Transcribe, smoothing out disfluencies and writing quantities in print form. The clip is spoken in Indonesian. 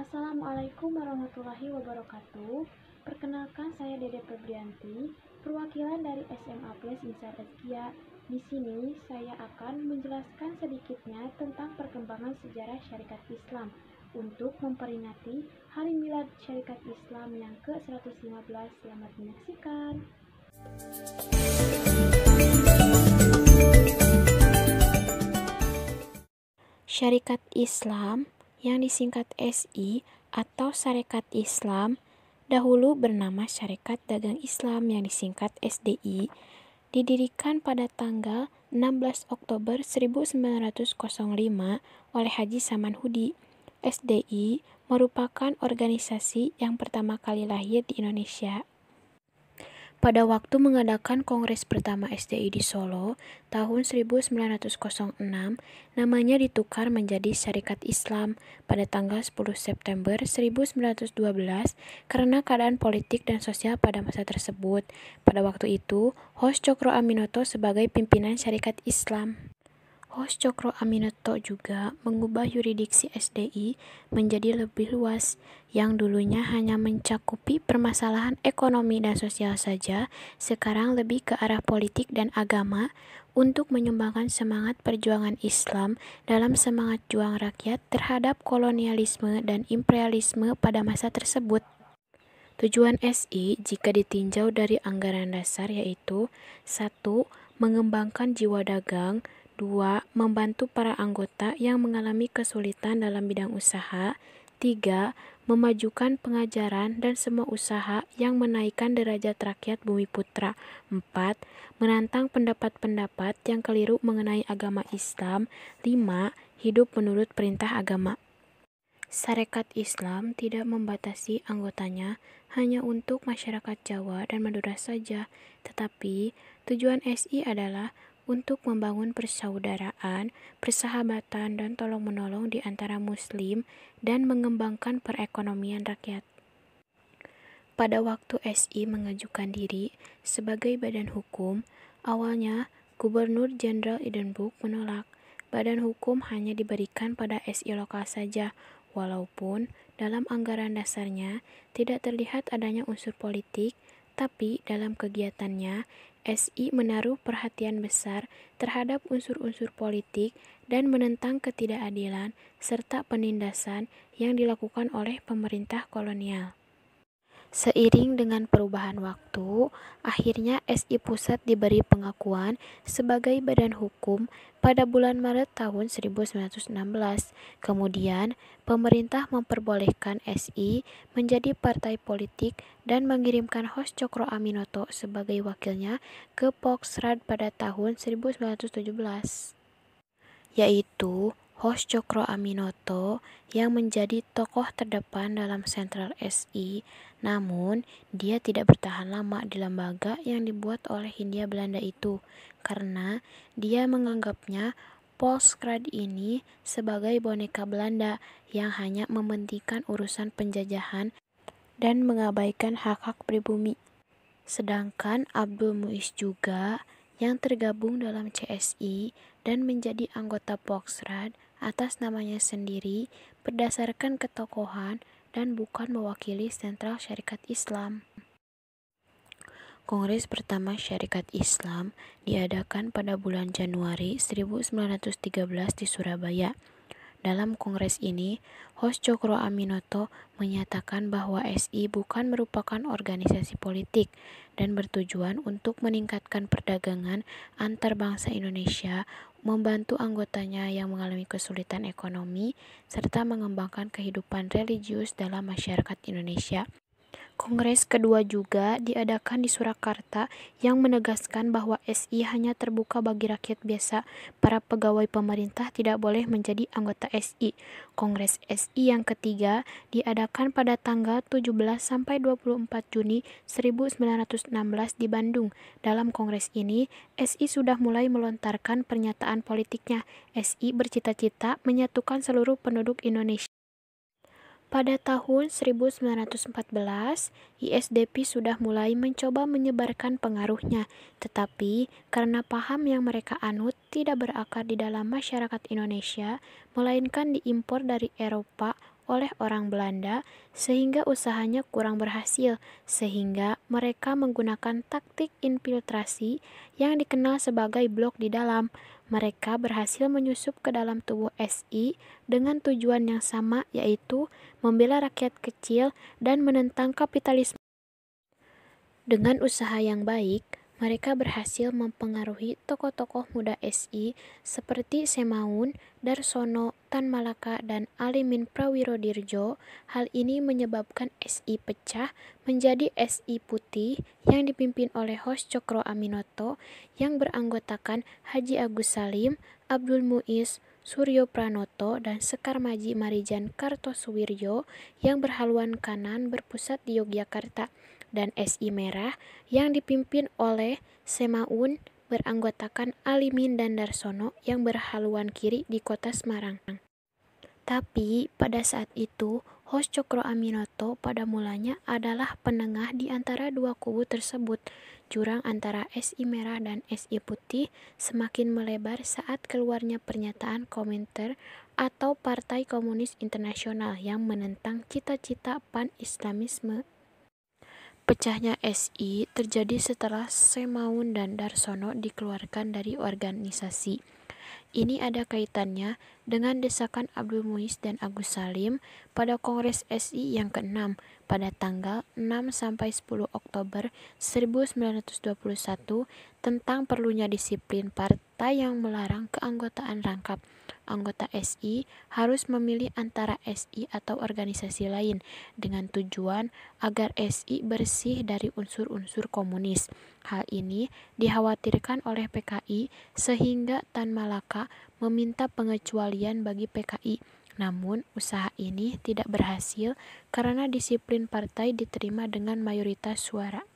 Assalamualaikum warahmatullahi wabarakatuh. Perkenalkan, saya Dede Febrianti, perwakilan dari SMA Plus Insar Azkia. Di sini saya akan menjelaskan sedikitnya tentang perkembangan sejarah Syarikat Islam untuk memperingati Hari Milad Syarikat Islam yang ke-115. Selamat menyaksikan. Syarikat Islam yang disingkat SI atau Sarekat Islam, dahulu bernama Syarikat Dagang Islam yang disingkat SDI, didirikan pada tanggal 16 Oktober 1905 oleh Haji Saman Hudi. SDI merupakan organisasi yang pertama kali lahir di Indonesia. Pada waktu mengadakan Kongres pertama SDI di Solo tahun 1906, namanya ditukar menjadi Syarikat Islam pada tanggal 10 September 1912 karena keadaan politik dan sosial pada masa tersebut. Pada waktu itu, Hos Cokro Aminoto sebagai pimpinan Syarikat Islam. Hos Cokro Aminoto juga mengubah yurisdiksi SDI menjadi lebih luas, yang dulunya hanya mencakupi permasalahan ekonomi dan sosial saja, sekarang lebih ke arah politik dan agama, untuk menyumbangkan semangat perjuangan Islam dalam semangat juang rakyat terhadap kolonialisme dan imperialisme pada masa tersebut. Tujuan SI jika ditinjau dari anggaran dasar yaitu 1. Mengembangkan jiwa dagang, 2. Membantu para anggota yang mengalami kesulitan dalam bidang usaha, 3. Memajukan pengajaran dan semua usaha yang menaikkan derajat rakyat Bumi Putra, 4. Menantang pendapat-pendapat yang keliru mengenai agama Islam, 5. Hidup menurut perintah agama. Sarekat Islam tidak membatasi anggotanya hanya untuk masyarakat Jawa dan Madura saja, tetapi tujuan SI adalah untuk membangun persaudaraan, persahabatan, dan tolong-menolong di antara Muslim dan mengembangkan perekonomian rakyat. Pada waktu SI mengajukan diri sebagai badan hukum, awalnya Gubernur Jenderal Edinburgh menolak. Badan hukum hanya diberikan pada SI lokal saja, walaupun dalam anggaran dasarnya tidak terlihat adanya unsur politik, tapi dalam kegiatannya SI menaruh perhatian besar terhadap unsur-unsur politik dan menentang ketidakadilan serta penindasan yang dilakukan oleh pemerintah kolonial. Seiring dengan perubahan waktu, akhirnya SI Pusat diberi pengakuan sebagai badan hukum pada bulan Maret tahun 1916. Kemudian, pemerintah memperbolehkan SI menjadi partai politik dan mengirimkan Hos Cokro Aminoto sebagai wakilnya ke Poksrad pada tahun 1917. Yaitu Hos Cokro Aminoto yang menjadi tokoh terdepan dalam sentral SI, namun dia tidak bertahan lama di lembaga yang dibuat oleh Hindia Belanda itu, karena dia menganggapnya Poksrad ini sebagai boneka Belanda yang hanya mementingkan urusan penjajahan dan mengabaikan hak-hak pribumi. Sedangkan Abdul Muiz juga yang tergabung dalam CSI dan menjadi anggota Poksrad atas namanya sendiri berdasarkan ketokohan dan bukan mewakili sentral Syarikat Islam. Kongres pertama Syarikat Islam diadakan pada bulan Januari 1913 di Surabaya. Dalam kongres ini, Hos Cokro Aminoto menyatakan bahwa SI bukan merupakan organisasi politik dan bertujuan untuk meningkatkan perdagangan antar bangsa Indonesia, membantu anggotanya yang mengalami kesulitan ekonomi, serta mengembangkan kehidupan religius dalam masyarakat Indonesia. Kongres kedua juga diadakan di Surakarta yang menegaskan bahwa SI hanya terbuka bagi rakyat biasa, para pegawai pemerintah tidak boleh menjadi anggota SI. Kongres SI yang ketiga diadakan pada tanggal 17 sampai 24 Juni 1916 di Bandung. Dalam kongres ini, SI sudah mulai melontarkan pernyataan politiknya. SI bercita-cita menyatukan seluruh penduduk Indonesia. Pada tahun 1914, ISDP sudah mulai mencoba menyebarkan pengaruhnya, tetapi karena paham yang mereka anut tidak berakar di dalam masyarakat Indonesia, melainkan diimpor dari Eropa oleh orang Belanda sehingga usahanya kurang berhasil, sehingga mereka menggunakan taktik infiltrasi yang dikenal sebagai blok di dalam. Mereka berhasil menyusup ke dalam tubuh SI dengan tujuan yang sama, yaitu membela rakyat kecil dan menentang kapitalisme. Dengan usaha yang baik, mereka berhasil mempengaruhi tokoh-tokoh muda SI seperti Semaun, Darsono, Tan Malaka, dan Alimin Prawirodirjo. Hal ini menyebabkan SI pecah menjadi SI Putih yang dipimpin oleh Hos Cokro Aminoto yang beranggotakan Haji Agus Salim, Abdul Muiz, Suryo Pranoto, dan Sekar Maji Marijan Kartosuwiryo yang berhaluan kanan berpusat di Yogyakarta, dan SI Merah yang dipimpin oleh Semaun beranggotakan Alimin dan Darsono yang berhaluan kiri di kota Semarang. Tapi pada saat itu, Hos Cokro Aminoto pada mulanya adalah penengah di antara dua kubu tersebut. Jurang antara SI Merah dan SI Putih semakin melebar saat keluarnya pernyataan Komintern atau Partai Komunis Internasional yang menentang cita-cita pan-Islamisme. Pecahnya SI terjadi setelah Semaun dan Darsono dikeluarkan dari organisasi. Ini ada kaitannya dengan desakan Abdul Muiz dan Agus Salim pada Kongres SI yang ke-6 pada tanggal 6-10 Oktober 1921 tentang perlunya disiplin partai yang melarang keanggotaan rangkap. Anggota SI harus memilih antara SI atau organisasi lain dengan tujuan agar SI bersih dari unsur-unsur komunis. Hal ini dikhawatirkan oleh PKI sehingga Tan Malaka meminta pengecualian bagi PKI. Namun usaha ini tidak berhasil karena disiplin partai diterima dengan mayoritas suara.